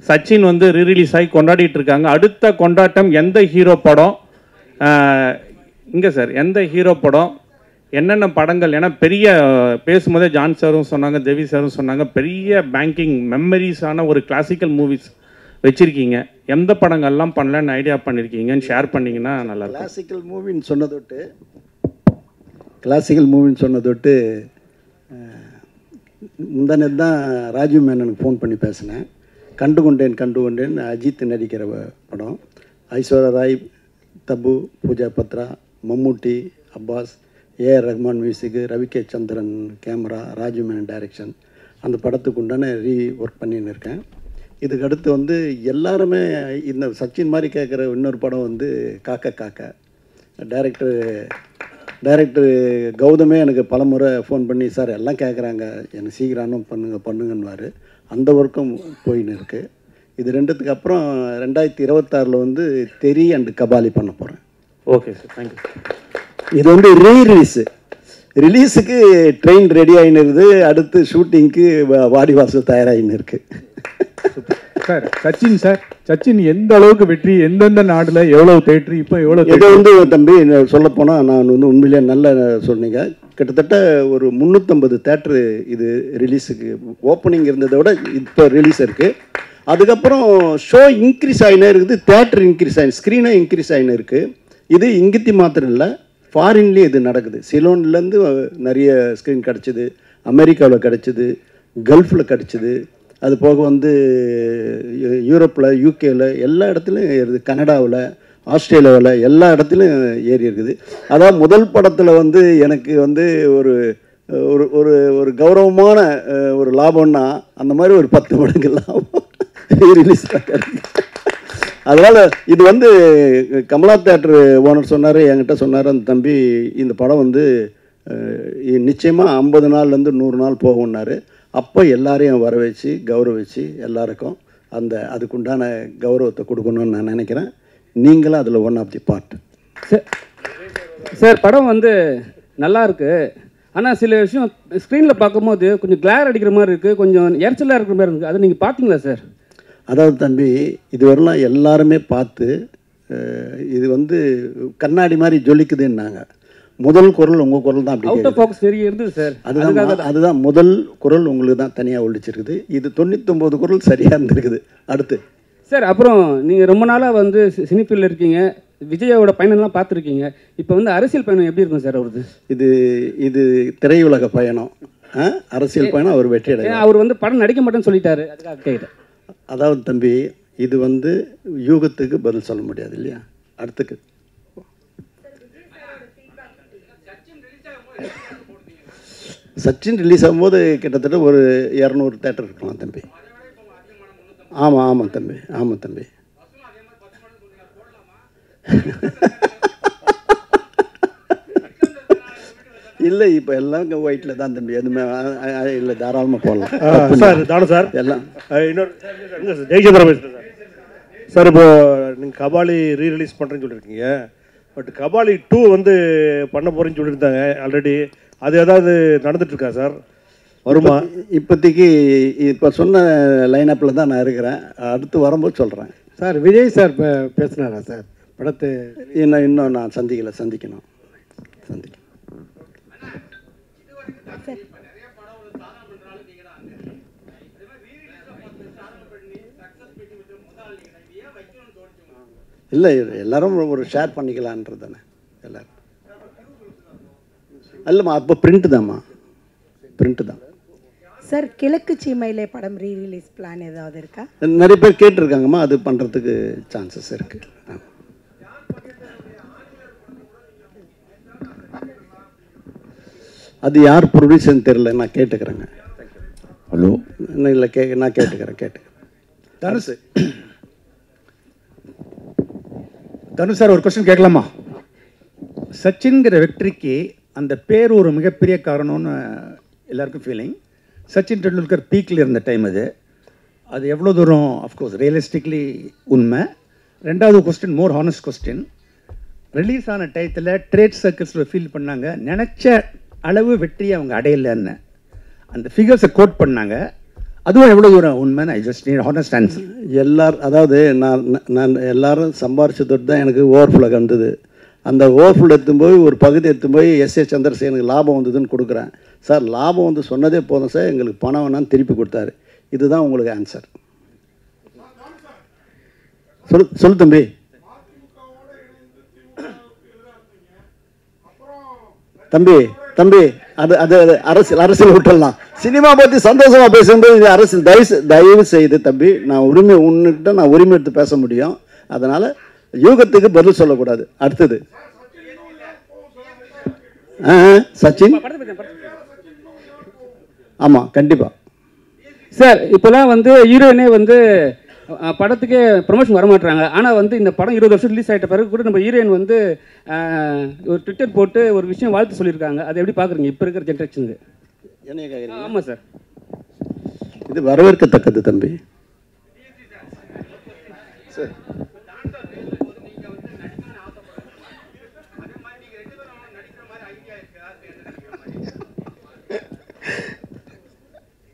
சச்சின் வந்து ரீரிலீஸ் ஆகி கொண்டாடிட்டு இருக்காங்க. அடுத்த கொண்டாட்டம் எந்த ஹீரோ படம் இங்கே சார், எந்த ஹீரோ படம், என்னென்ன படங்கள்? ஏன்னா பெரிய பேசும்போதே ஜான் சாரும் சொன்னாங்க, தேவி சாரும் சொன்னாங்க, பெரிய பேங்கிங் மெமரிஸான ஒரு கிளாசிக்கல் மூவிஸ் வச்சுருக்கீங்க. எந்த படங்கள்லாம் பண்ணலான்னு ஐடியா பண்ணியிருக்கீங்கன்னு ஷேர் பண்ணிங்கன்னா நல்லா இருக்கும். கிளாசிக்கல் மூவின்னு சொன்னதொட்டு முந்தானது தான் ராஜீவ் மேனனுக்கு ஃபோன் பண்ணி பேசினேன். கண்டுகொண்டேன் அஜித் நடிக்கிற படம். ஐஸ்வர்யா ராய், தபு, பூஜா பத்ரா, மம்முட்டி, அப்பாஸ், ஏஆர் ரஹ்மான் மியூசிக்கு, ரவிகே சந்திரன் கேமரா, ராஜீவ் மேனன் டைரக்ஷன். அந்த படத்துக்கு உண்டான ஒர்க் பண்ணின்னு இருக்கேன். இதுக்கு அடுத்து வந்து எல்லாருமே இந்த சச்சின் மாதிரி கேட்குற இன்னொரு படம் வந்து காக்கா. டைரக்டர் கௌதமே எனக்கு பலமுறை ஃபோன் பண்ணி, சார் எல்லாம் கேட்குறாங்க, எனக்கு சீக்கிரம் பண்ணுங்கன்னுவார். அந்த ஒர்க்கும் போயின்னு இருக்குது. இது ரெண்டுத்துக்கு அப்புறம் 2026 வந்து தெரி அண்டு கபாலி பண்ண போகிறேன். Okay sir, thank you. இது வந்து ரிலீஸுக்கு ட்ரெயின் ரெடி ஆகின்னு இருக்குது. அடுத்து ஷூட்டிங்க்கு வாடிவாசல் தயாராகின்னு இருக்குது. சார் சச்சின் எந்த அளவுக்கு வெற்றி, எந்தெந்த நாடுல எவ்வளவு தேட்டரி, இப்போ எவ்வளவு? இதை வந்து தம்பி சொல்லப்போனால் நான் வந்து உண்மையிலேயே நல்ல சொன்னீங்க. கிட்டத்தட்ட ஒரு 350 தேட்டரு இது ரிலீஸுக்கு ஓப்பனிங் இருந்ததை விட இப்போ ரிலீஸ் இருக்குது. அதுக்கப்புறம் ஷோ இன்க்ரீஸ் ஆகினே இருக்குது, தேட்டர் இன்க்ரீஸ் ஆகி, ஸ்க்ரீனே இன்க்ரீஸ் ஆகினே இருக்குது. இது இங்கத்தி மாத்திரம் இல்லை, ஃபாரின்லேயும் இது நடக்குது. சிலோன்லேருந்து நிறைய ஸ்க்ரீன் கிடச்சிது, அமெரிக்காவில் கிடச்சிது, கல்ஃபில் கிடச்சிது. அது போக வந்து யூரோப்பில், யூகேயில் எல்லா இடத்துலையும் ஏறுது, கனடாவில், ஆஸ்திரேலியாவில் எல்லா இடத்துலையும் ஏறி இருக்குது. அதாவது முதல் படத்தில் வந்து எனக்கு வந்து ஒரு ஒரு ஒரு கௌரவமான ஒரு லாபம்னா அந்த மாதிரி ஒரு 10 மடங்கு லாபம் ரிலீஸ் கிடைக்கும். அதனால் இது வந்து கமலா தேட்டர் ஓனர் சொன்னார், என்கிட்ட சொன்னார், அந்த தம்பி இந்த படம் வந்து நிச்சயமாக 50 நாள்லேருந்து 100 நாள் போகும்னாரு. அப்போ எல்லாரையும் வர வச்சு கௌரவிச்சு எல்லாருக்கும் அதுக்குண்டான கௌரவத்தை கொடுக்கணும்னு நான் நினைக்கிறேன். நீங்களும் அதில் one of the part. Sir படம் வந்து நல்லா இருக்குது, ஆனால் சில விஷயம் ஸ்க்ரீனில் பார்க்கும்போது கொஞ்சம் கிளார் அடிக்கிற மாதிரி இருக்குது, கொஞ்சம் எரிச்சலாக இருக்கிற மாதிரி இருக்குது. அதை நீங்கள் பார்த்தீங்களா சார்? அதாவது தம்பி, இதுவரைலாம் எல்லாருமே பார்த்து இது வந்து கண்ணாடி மாதிரி ஜொலிக்குதுன்னாங்க. முதல் குரல் உங்கள் குரல் தான் அப்படி இருந்தது சார். அதுதான் முதல் குரல் உங்களுக்கு தான் தனியாக ஒழிச்சிருக்குது. இது 99 குரல் சரியாக இருந்திருக்குது. அடுத்து சார், அப்புறம் நீங்கள் ரொம்ப நாளாக வந்து சினிஃபீல்டில் இருக்கீங்க, விஜயோட பயணம்லாம் பார்த்துருக்கீங்க. இப்போ வந்து அரசியல் பயணம் எப்படி இருக்கும் சார் அவரது? இது திரையுலக பயணம், அரசியல் பயணம். அவர் வெற்றி அடையும். அவர் வந்து படம் நடிக்க மாட்டேன்னு சொல்லிட்டாரு, அதுக்காக கேட்டேன். அதாவது தம்பி, இது வந்து யூகத்துக்கு பதில் சொல்ல முடியாது இல்லையா? அடுத்துக்கு சச்சின் ரிலீஸ் ஆகும்போது கிட்டத்தட்ட ஒரு 200 தேட்டர் இருக்கலாம் தம்பி. ஆமாம் தம்பி. இல்லை, இப்போ எல்லாம் ஒயிட்டில் தான் தம்பி, எதுவுமே இல்லை, தாராளமாக போடலாம் சார். தானே சார், எல்லாம் இன்னொரு ஜெயச்சந்திரன் சார். சார், இப்போது நீங்கள் கபாலி ரீரிலீஸ் பண்ணுறேன்னு சொல்லியிருக்கீங்க, பட் கபாலி 2 வந்து பண்ண போகிறேன்னு சொல்லியிருந்தாங்க ஆல்ரெடி. அது ஏதாவது நடந்துட்டுருக்கா சார்? வருமா? இப்போதைக்கு இப்போ சொன்ன லைனப்பில் தான் நான் இருக்கிறேன். அடுத்து வரும்போது சொல்கிறேன் சார். விஜய் சார் பேசினாரா சார் படத்தை? இன்னும் நான் சந்திக்கணும். இல்லை, எல்லாரும் ஒரு ஷேர் பண்ணிக்கலான்றது தானே எல்லோரும். இல்லைம்மா, அப்போ பிரிண்ட் தான் சார். கிழக்கு சீமையிலே படம் ரீரிலீஸ் பிளான் ஏதாவது இருக்கா? நிறைய பேர் கேட்டிருக்காங்கம்மா, அது பண்ணுறதுக்கு சான்சஸ் இருக்குது. அது யார் ப்ரொடியூசர்னு தெரியல, நான் கேட்டுக்கிறேங்க. ஹலோ, இல்லை நான் கேட்டுக்கிறேன். தனுஷ் சார், ஒரு கொஸ்டின் கேட்கலாமா? சச்சின்கிற வெற்றிக்கு அந்த பேர் ஒரு மிகப்பெரிய காரணம்னு எல்லாருக்கும் ஃபீலிங். சச்சின் டெண்டுல்கர் பீக்கில் இருந்த டைம் அது எவ்வளோ தூரம் அஃப்கோர்ஸ் ரியலிஸ்டிக்லி உண்மை. ரெண்டாவது கொஸ்டின், மோர் ஹானஸ்ட் கொஸ்டின், ரிலீஸ் ஆன டயத்தில் ட்ரேட் சர்க்கிள்ஸில் ஃபீல் பண்ணாங்க, நினச்ச அளவு வெற்றியை அவங்க அடையலைன்னு. அந்த ஃபிகர்ஸை கோட் பண்ணாங்க. அதுவும் எவ்வளோ தூரம் உண்மைன்னு I just need honest answer. அதாவது நான் எல்லாரும் சம்பாரிச்சதோடு தான் எனக்கு ஓவர்ஃப்ளோ வந்தது. அந்த ஓவர்ஃப்ளோ எடுத்துன்னு போய் ஒரு பகுதி எடுத்துன்னு போய் எஸ்ஏ சந்திரசேகருக்கு லாபம் வந்ததுன்னு கொடுக்குறேன். சார் லாபம் வந்து சொன்னதே போதும் சார், எங்களுக்கு பணம் வேணான்னு திருப்பி கொடுத்தாரு. இதுதான் உங்களுக்கு ஆன்சர். சொல்லு தம்பி. தம்பி தம்பி அது அது அரசியல் விட்டுடலாம். சினிமா பற்றி சந்தோஷமாக பேசும்போது இது அரசியல். தயவு செய்து தம்பி, நான் உன்னிட்ட நான் உரிமை எடுத்து பேச முடியும். அதனால் யூகத்துக்கு பதில் சொல்லக்கூடாது. அடுத்தது சச்சின். ஆமாம் கண்டிப்பாக சார். இப்போலாம் வந்து ஹீரோயினே வந்து படத்துக்கே ப்ரொமோஷன் வர மாட்டாங்க. ஆனால் வந்து இந்த படம் 20 வருஷம் ரிலீஸ் ஆகிட்ட பிறகு கூட நம்ம ஹீரோயின் வந்து ஒரு ட்விட்டர் போட்டு ஒரு விஷயம் வாழ்த்து சொல்லியிருக்காங்க. அதை எப்படி பார்க்குறீங்க இப்போ இருக்கிற ஜென்ரேஷனுக்கு? ஆமாம் சார், இது வரவேற்கத்தக்கது தம்பி. சார்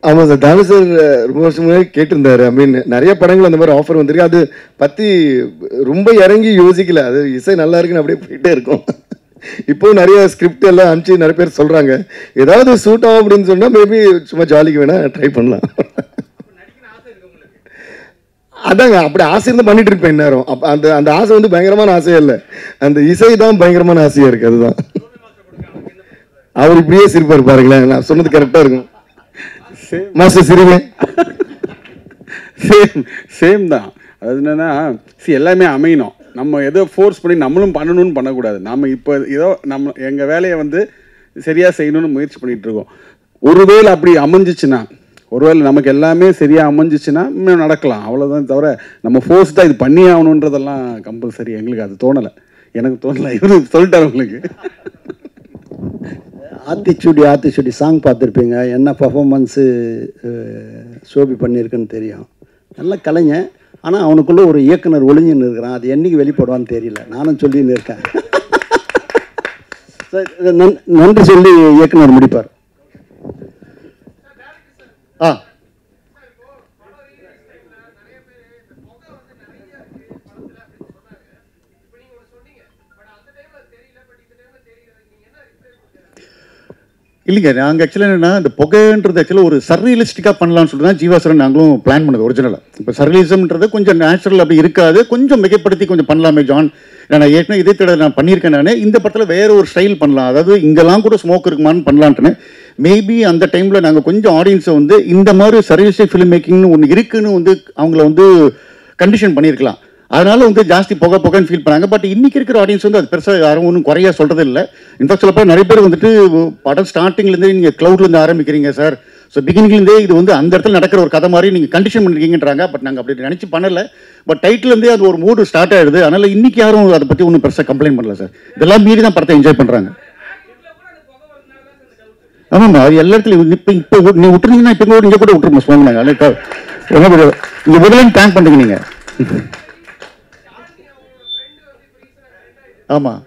ஆமாம் சார், தானு சார் ரொம்ப வருஷம் முன்னாடி கேட்டிருந்தாரு. ஐ மீன் நிறைய படங்கள் அந்த மாதிரி ஆஃபர் வந்திருக்கு. அது பற்றி ரொம்ப இறங்கி யோசிக்கல. அது இசை நல்லா இருக்குன்னு அப்படியே போயிட்டே இருக்கும். இப்போ நிறைய ஸ்கிரிப்ட் எல்லாம் அனுப்பிச்சு நிறைய பேர் சொல்கிறாங்க. ஏதாவது சூட் ஆகும் அப்படின்னு சொன்னால் மேபி சும்மா ஜாலிக்கு வேணால் ட்ரை பண்ணலாம். அதாங்க, அப்படி ஆசை இருந்தால் பண்ணிட்டு இருப்பேன் இந்நேரம். அப்போ அந்த ஆசை வந்து பயங்கரமான ஆசையே இல்லை, அந்த இசை தான் பயங்கரமான ஆசையாக இருக்குது. அதுதான் அவர் இப்படியே சிரிப்பார் பாருங்களேன். நான் சொன்னது கரெக்டாக இருக்கும். மாஸ்டர் சிரிங்க. சேம் தான். அது என்னன்னா எல்லாமே அமையணும். நம்ம ஏதோ ஃபோர்ஸ் பண்ணி நம்மளும் பண்ணணும்னு பண்ணக்கூடாது. நம்ம இப்போ ஏதோ நம்ம எங்கள் வேலையை வந்து சரியாக செய்யணும்னு முயற்சி பண்ணிகிட்டு இருக்கோம். ஒருவேளை அப்படி அமைஞ்சிச்சுன்னா, ஒருவேளை நமக்கு எல்லாமே சரியாக அமைஞ்சிச்சுன்னா இன்னும் நடக்கலாம், அவ்வளோதான். தவிர நம்ம ஃபோர்ஸ்டாக இது பண்ணி ஆகணுன்றதெல்லாம் கம்பல்சரி எங்களுக்கு அது தோணலை. எனக்கு தோணலை, இவரு சொல்லிட்டார் உங்களுக்கு. ஆத்திச்சூடி சாங் பார்த்துருப்பீங்க. என்ன பர்ஃபார்மன்ஸு ஷோபி பண்ணியிருக்குன்னு தெரியும். நல்ல கலைஞன். ஆனால் அவனுக்குள்ளே ஒரு இயக்குனர் ஒளிஞ்சுன்னு இருக்கிறான். அது என்றைக்கு வெளிப்படுவான்னு தெரியல. நானும் சொல்லின்னு இருக்கேன். நன்றி சொல்லி இயக்குனர் முடிப்பார். இல்லைங்க, நாங்கள் ஆக்சுவலாக என்னென்னா இந்த புகைன்றது ஆக்சுவலாக ஒரு சர்ரியலிஸ்டிக்காக பண்ணலாம்னு சொல்லிட்டு தான் ஜீவாசரன் நாங்களும் பிளான் பண்ணது ஒரிஜினலாக. இப்போ சர்ரியலிசம்ன்றது கொஞ்சம் நேச்சுரல் அப்படி இருக்காது, கொஞ்சம் மிகப்படுத்தி கொஞ்சம் பண்ணலாமே ஜான். நான் ஏற்கனவே இதே தடவை நான் பண்ணியிருக்கேன். நான் இந்த படத்தில் வேறு ஒரு ஸ்டைல் பண்ணலாம், அதாவது இங்கெல்லாம் கூட ஸ்மோக் இருக்குமான்னு பண்ணலான்ட்டுன்னு. மேபி அந்த டைமில் நாங்கள் கொஞ்சம் ஆடியன்ஸை வந்து இந்த மாதிரி சர்ரியலிஸ்டிக் ஃபிலிம் மேக்கிங்னு ஒன்று இருக்குன்னு வந்து அவங்கள வந்து கண்டிஷன் பண்ணியிருக்கலாம். அதனால வந்து ஜாஸ்தி புகைன்னு ஃபீல் பண்ணாங்க. பட் இன்னைக்கு இருக்கிற ஆடியன்ஸ் வந்து அது பெருசாக யாரும் ஒன்றும் குறையா சொல்கிறது இல்லை. இன்ஃபேக்ட் சிலப்போ நிறைய பேர் வந்துட்டு படம் ஸ்டார்டிங்லேருந்தே நீங்கள் க்ளவுட்லேருந்து ஆரம்பிக்கிறீங்க சார், ஸோ பிகினிங்லேருந்தே இது வந்து அந்த இடத்துல நடக்கிற ஒரு கதை மாதிரி நீங்கள் கண்டிஷன் பண்ணிருக்கீங்கன்றாங்க. பட் நாங்கள் அப்படி நினச்சி பண்ணலை. பட் டைட்டிலேருந்தே அது ஒரு மூடு ஸ்டார்ட் ஆகிடுது. அதனால் இன்னைக்கு யாரும் அதை பற்றி ஒன்றும் பெருசாக கம்ப்ளைண்ட் பண்ணல சார். இதெல்லாம் மீறி தான் படத்தை என்ஜாய் பண்ணுறாங்க. ஆமாம்மா, அது எல்லா இடத்துலையும் இப்போ நீ விட்டுருந்தீங்கன்னா இப்போ கூட இங்கே கூட விட்டுருமா ஸ்வாமி. நாங்கள் இங்கே முதல்ல தேங்க் பண்ணுறீங்க நீங்கள். ஆமாம்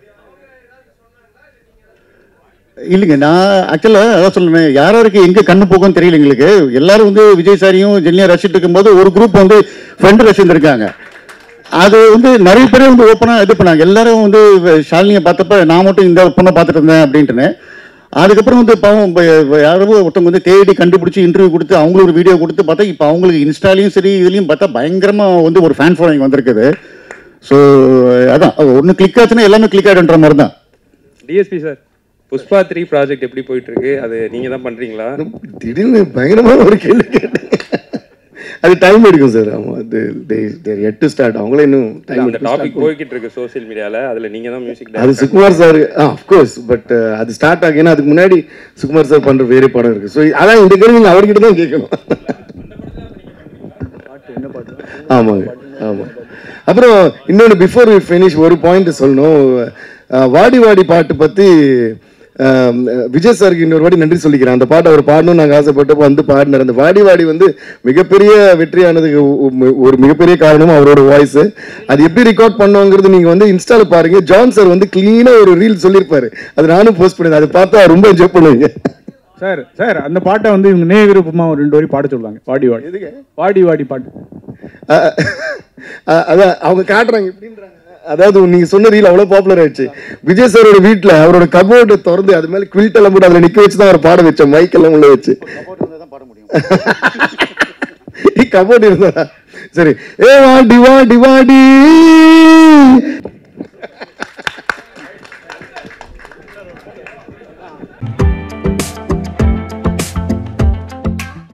இல்லைங்க, நான் ஆக்சுவலாக அதான் சொல்லுவேன், யாருக்கு எங்கே கண்ணு போகும்னு தெரியல எங்களுக்கு. எல்லாரும் வந்து விஜய் சாரியும் ஜென்னியா ரசிச்சுட்டு இருக்கும்போது ஒரு குரூப் வந்து ஃப்ரெண்டு ரசிச்சிருந்துருக்காங்க. அது வந்து நிறைய பேரே வந்து ஓப்பனாக இது பண்ணாங்க. எல்லாரும் வந்து ஷாலினியை பார்த்தப்ப நான் மட்டும் இந்த பொண்ணை பார்த்துட்டு இருந்தேன் அப்படின்ட்டுன்னு. அதுக்கப்புறம் வந்து பாவம் யாரோ ஒருத்தவங்க வந்து தேடி கண்டுபிடிச்சி இன்டர்வியூ கொடுத்து அவங்களுக்கு ஒரு வீடியோ கொடுத்து பார்த்தா இப்போ அவங்களுக்கு இன்ஸ்டாலையும் சரி இதுலேயும் பார்த்தா பயங்கரமாக வந்து ஒரு ஃபேன் ஃபாலோயிங் வந்திருக்குது. ஸோ அதான் ஒன்று கிளிக் ஆச்சுன்னா எல்லாமே கிளிக் ஆகிடுன்ற மாதிரி தான். டிஎஸ்பி சார், புஷ்பா 3 ப்ராஜெக்ட் எப்படி போயிட்டு இருக்கு? அது நீங்கள் தான் பண்ணுறீங்களா? திடீர்னு பயங்கரமான ஒரு கேள்வி கேட்டேன். அது டைம் எடுக்கும் சார். ஆமாம், அது எட்டு ஸ்டார்ட். அவங்களே இன்னும் அந்த டாபிக் போய்கிட்டு இருக்கு சோசியல் மீடியாவில். அதில் நீங்கள் தான் மியூசிக். அது சுகுமார் சார் அஃப்கோர்ஸ். பட் அது ஸ்டார்ட் ஆகும். ஏன்னா அதுக்கு முன்னாடி சுகுமார் சார் பண்ணுற வேறு படம் இருக்குது. ஸோ அதான் இந்த கேள்வி நீங்கள் அவர்கிட்ட தான் கேட்கணும். ஆமாங்க, ஆமாம். அப்புறம் இன்னொன்று பிஃபோர் வி ஃபினிஷ் ஒரு பாயிண்ட் சொல்லணும். வாடி வாடி பாட்டு பற்றி விஜய் சாருக்கு இன்னொரு வாட்டி நன்றி சொல்லிக்கிறேன். அந்த பாட்டை அவர் பாடணும்னு நாங்கள் ஆசைப்பட்டப்போ வந்து பாடினார். அந்த வாடி வாடி வந்து மிகப்பெரிய வெற்றியானதுக்கு ஒரு மிகப்பெரிய காரணம் அவரோட வாய்ஸு. அது எப்படி ரெக்கார்ட் பண்ணுவோங்கிறது நீங்கள் வந்து இன்ஸ்டாவில் பாருங்கள். ஜான் சார் வந்து க்ளீனாக ஒரு ரீல் சொல்லியிருப்பாரு. அது நானும் போஸ்ட் பண்ணியிருந்தேன். அதை பார்த்தா ரொம்ப என்ஜாய் பண்ணுவீங்க. சார் சார் அந்த பாட்டை வந்து இவங்க நே விருப்பமா ஒரு 2 வரி பாட சொல்லுவாங்க. வாடி வாடி வாடி வாடி பாட்டு. அதான் அவங்க காட்டுறாங்க இப்படின்றாங்க. அதாவது நீங்க சொன்ன ரீல் அவ்வளவு பாப்புலர் ஆயிடுச்சு. விஜய் சாரோட வீட்டுல அவரோட கபோர்டு திறந்து அது மேல குவில்ட் எல்லாம் போட்டு அதுல நிக்க வச்சுதான் அவர் பாட வச்சோம். மைக் எல்லாம் உள்ள வச்சு கபோர்டு இருந்தா சரி. ஏ வாடி வாடி வாடி